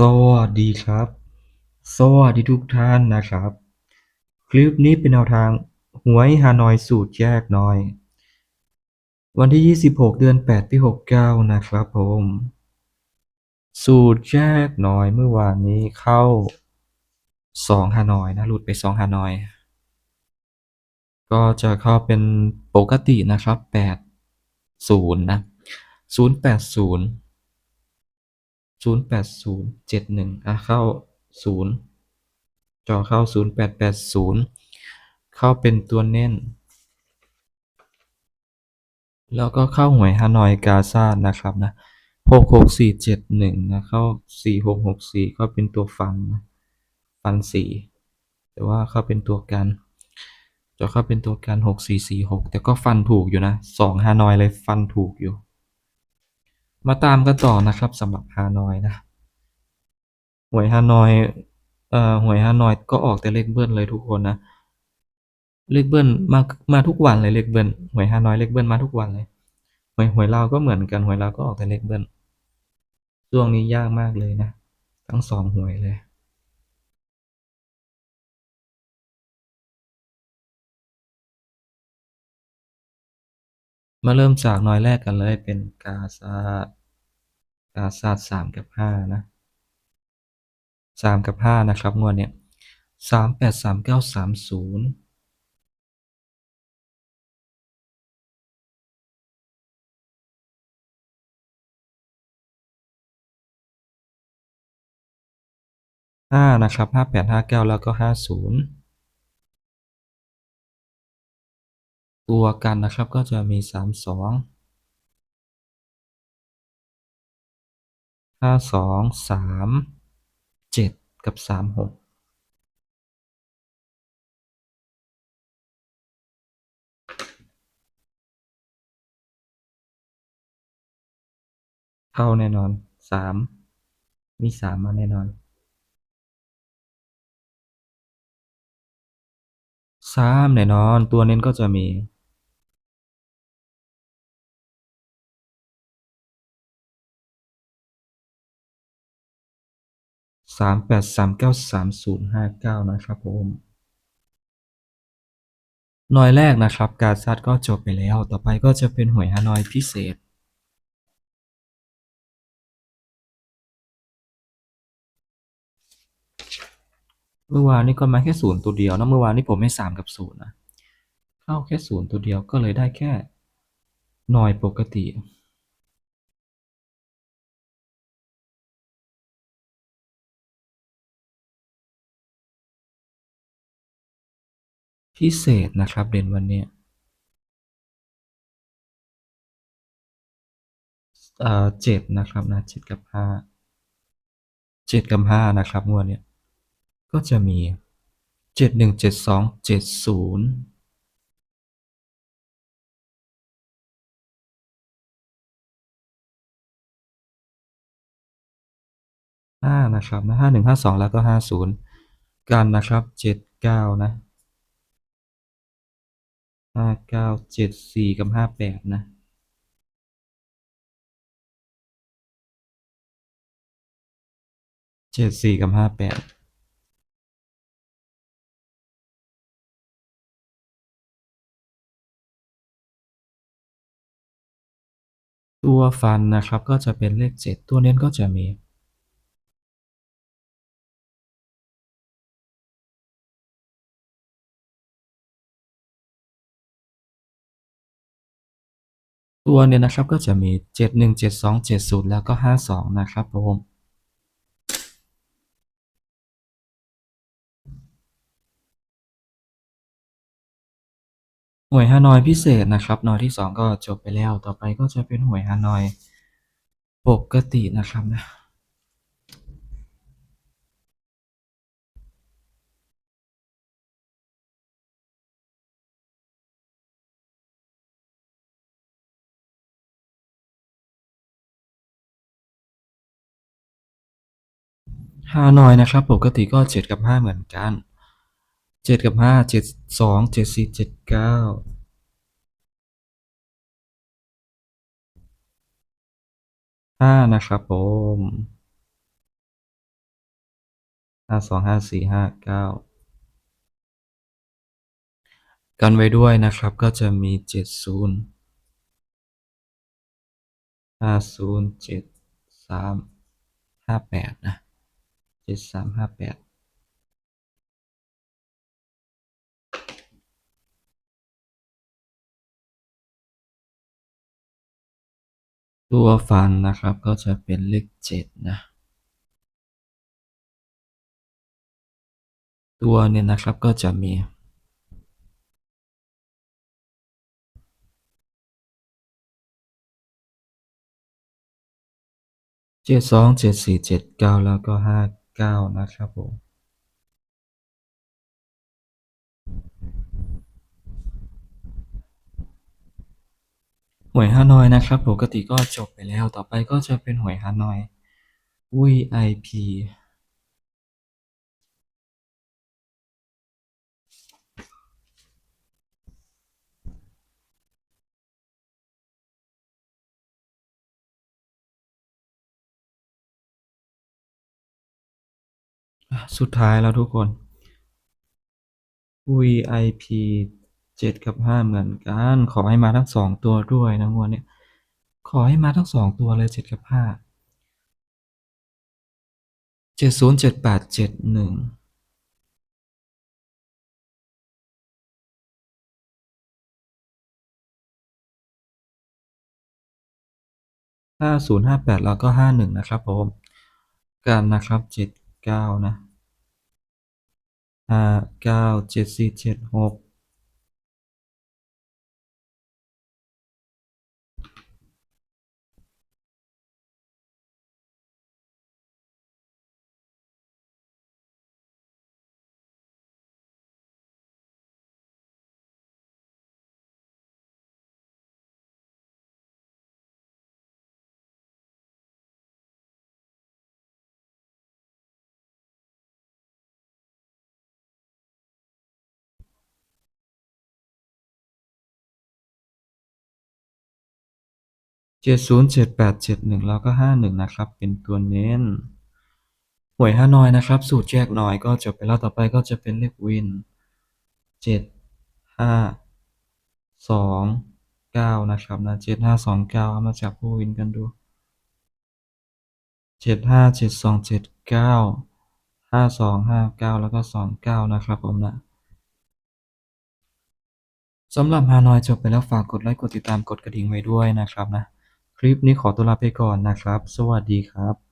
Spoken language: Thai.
สวัสดีครับสวัสดีทุกท่านนะครับคลิปนี้เป็นแนวทางหวยฮานอยสูตรแยกน้อยวันที่26เดือน8ปี69นะครับผมสูตรแยกน้อยเมื่อวานนี้เข้า2ฮานอยนะหลุดไป2ฮานอยก็จะเข้าเป็นปกตินะครับ80นะ080 08071เข้า0จอเข้า0880เข้าเป็นตัวเน้น แล้วก็เข้าหวยฮานอยกาซาดนะครับนะ66471นะเข้า4664ก็เป็นตัวฟันนะฟัน4แต่ว่าเข้าเป็นตัวกันจะเข้าเป็นตัวกัน6446แต่ก็ฟันถูกอยู่นะ2ฮานอยเลยฟันถูกอยู่มาตามกันต่อนะครับสำหรับฮานอยนะหวยฮานอยหวยฮานอยก็ออกแต่เลขเบิ้ลเลยทุกคนนะเลขเบิ้ลมาทุกวันเลยเลขเบิ้ลหวยฮานอยเลขเบิ้ลมาทุกวันเลยหวยลาวก็เหมือนกันหวยลาวก็ออกแต่เลขเบิ้ล ช่วงนี้ยากมากเลยนะทั้ง2หวยเลยมาเริ่มจากนอยแรกกันเลยเป็นกาซาด3กับ5นะ3กับ5นะครับงวดเนี้ย383930 5นะครับ5859แล้วก็50ตัวกันนะครับก็จะมี32 52 37กับ36เข้าแน่นอน3มี3มาแน่นอน3แน่นอนตัวเน้นก็จะมี38393059นะครับผมหน่วยแรกนะครับการซัดก็จบไปแล้วต่อไปก็จะเป็นหวยฮานอยพิเศษเมื่อวานนี้ก็มาแค่ศูนย์ตัวเดียวนะเมื่อวานนี้ผมให้3กับ0นะเข้าแค่ศูนย์ตัวเดียวก็เลยได้แค่หน่วยปกติพิเศษนะครับเด่นวันนี้7นะครับนะ7กับ5 7กับ5นะครับงวดเนี้ยก็จะมี717270 5นะครับนะ5152แล้วก็50กันนะครับ79นะ5974กับ58นะ74กับ58ตัวฟันนะครับก็จะเป็นเลข7ตัวเน้นก็จะมี ตัวเนี่ยนะครับก็จะมี717270แล้วก็52นะครับผมหวยฮานอยพิเศษนะครับหน่วยที่2ก็จบไปแล้วต่อไปก็จะเป็นหวยฮานอยปกตินะครับนะฮานอยนะครับปกติก็7กับ5เหมือนกัน7กับ5 72 74 79 5นะครับผม 525459กันไว้ด้วยนะครับก็จะมี70 507358นะ7358ตัวฟันนะครับก็จะเป็นเลข7นะตัวเนี่ยนะครับก็จะมี72 74 79แล้วก็59นะครับผมหวยฮานอยนะครับปกติก็จบไปแล้วต่อไปก็จะเป็นหวยฮานอย VIP สุดท้ายแล้วทุกคน VIP 7กับ5เหมือนกันขอให้มาทั้ง2ตัวด้วยนะงวดนี้ขอให้มาทั้ง2ตัวเลย7กับ5 70 78 71 50 58แล้วก็51นะครับผมกันนะครับ79นะ59 74 7670 78 71แล้วก็51นะครับเป็นตัวเน้นหวยฮานอยนะครับสูตรแยกหน่อยก็จบไปแล้วต่อไปก็จะเป็นเลขวิน7 5 29นะครับนะ7529เอามาจับคู่วินกันดู75 72 79 52 59แล้วก็29นะครับผมนะสำหรับฮานอยจบไปแล้วฝากกดไลค์กดติดตามกดกระดิ่งไว้ด้วยนะครับนะคลิปนี้ขอตัวลาไปก่อนนะครับสวัสดีครับ